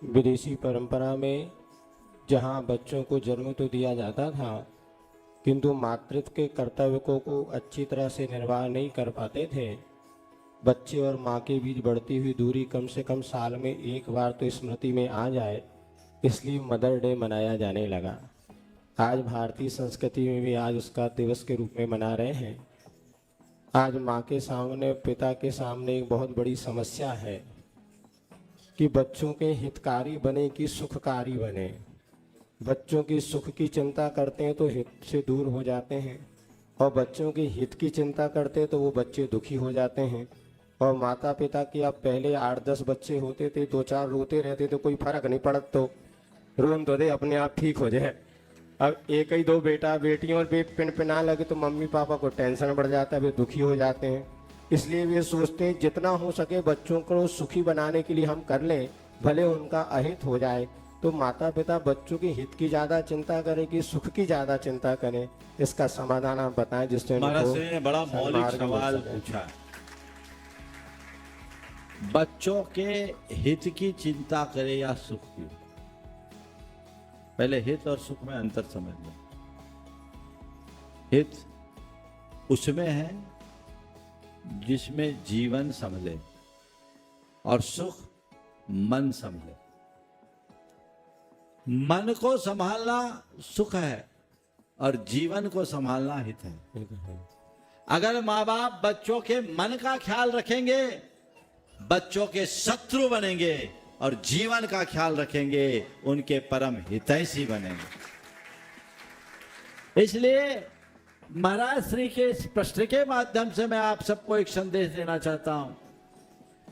विदेशी परंपरा में जहाँ बच्चों को जन्म तो दिया जाता था, किंतु मातृत्व के कर्तव्य को अच्छी तरह से निर्वाह नहीं कर पाते थे। बच्चे और माँ के बीच बढ़ती हुई दूरी कम से कम साल में एक बार तो स्मृति में आ जाए, इसलिए मदर डे मनाया जाने लगा। आज भारतीय संस्कृति में भी आज उसका दिवस के रूप में मना रहे हैं। आज माँ के सामने, पिता के सामने एक बहुत बड़ी समस्या है कि बच्चों के हितकारी बने कि सुखकारी बने। बच्चों की सुख की चिंता करते हैं तो हित से दूर हो जाते हैं, और बच्चों की हित की चिंता करते हैं तो वो बच्चे दुखी हो जाते हैं। और माता पिता की अब पहले 8-10 बच्चे होते थे, 2-4 रोते रहते तो कोई फर्क नहीं पड़ता, तो रोन तो दे, अपने आप ठीक हो जाए। अब एक ही 2 बेटा बेटियों और पिन लगे तो मम्मी पापा को टेंशन बढ़ जाता है, वे दुखी हो जाते हैं। इसलिए वे सोचते हैं जितना हो सके बच्चों को सुखी बनाने के लिए हम कर लें, भले उनका अहित हो जाए। तो माता पिता बच्चों की हित की ज़्यादा चिंता करें कि सुख की ज़्यादा चिंता करें, इसका समाधान आप बताएं जिससे महाराज ने बड़ा मौलिक सवाल पूछा। बच्चों के हित की चिंता करें या सुख की? पहले हित और सुख में अंतर समझ लो। हित उसमें है जिसमें जीवन संभले, और सुख मन संभले। मन को संभालना सुख है और जीवन को संभालना हित है। अगर माँ बाप बच्चों के मन का ख्याल रखेंगे, बच्चों के शत्रु बनेंगे, और जीवन का ख्याल रखेंगे, उनके परम हितैषी बनेंगे। इसलिए महाराज श्री के इस प्रश्न के माध्यम से मैं आप सबको एक संदेश देना चाहता हूं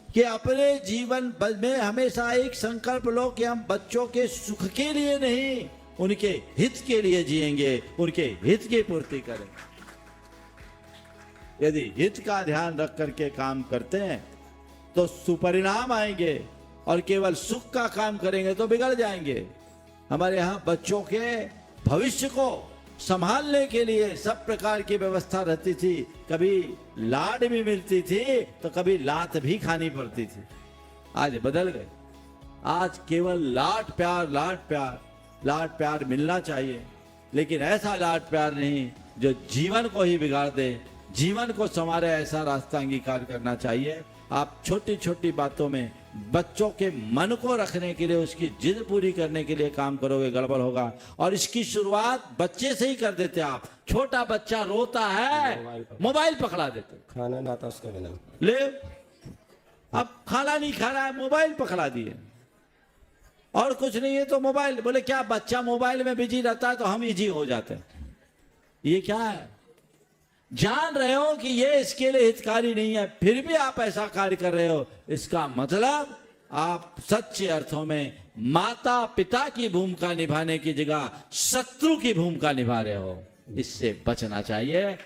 कि अपने जीवन में हमेशा एक संकल्प लो कि हम बच्चों के सुख के लिए नहीं, उनके हित के लिए जिएंगे, उनके हित की पूर्ति करेंगे। यदि हित का ध्यान रख करके काम करते हैं तो सुपरिणाम आएंगे, और केवल सुख का काम करेंगे तो बिगड़ जाएंगे। हमारे यहाँ बच्चों के भविष्य को संभालने के लिए सब प्रकार की व्यवस्था रहती थी। कभी लाड भी मिलती थी तो कभी लात भी खानी पड़ती थी। आज बदल गए। आज केवल लाड प्यार, लाड प्यार, लाड प्यार मिलना चाहिए, लेकिन ऐसा लाड प्यार नहीं जो जीवन को ही बिगाड़ दे, जीवन को संवारे, ऐसा रास्ता अंगीकार करना चाहिए। आप छोटी छोटी बातों में बच्चों के मन को रखने के लिए, उसकी जिद पूरी करने के लिए काम करोगे, गड़बड़ होगा। और इसकी शुरुआत बच्चे से ही कर देते आप। छोटा बच्चा रोता है, मोबाइल पकड़ा देते, खाना नाता उसका बिना ले, अब खाना नहीं खा रहा है, मोबाइल पकड़ा दिए, और कुछ नहीं है तो मोबाइल। बोले क्या बच्चा मोबाइल में बिजी रहता है तो हम इजी हो जाते हैं? ये क्या है? जान रहे हो कि ये इसके लिए हितकारी नहीं है, फिर भी आप ऐसा कार्य कर रहे हो, इसका मतलब आप सच्चे अर्थों में माता पिता की भूमिका निभाने की जगह शत्रु की भूमिका निभा रहे हो। इससे बचना चाहिए।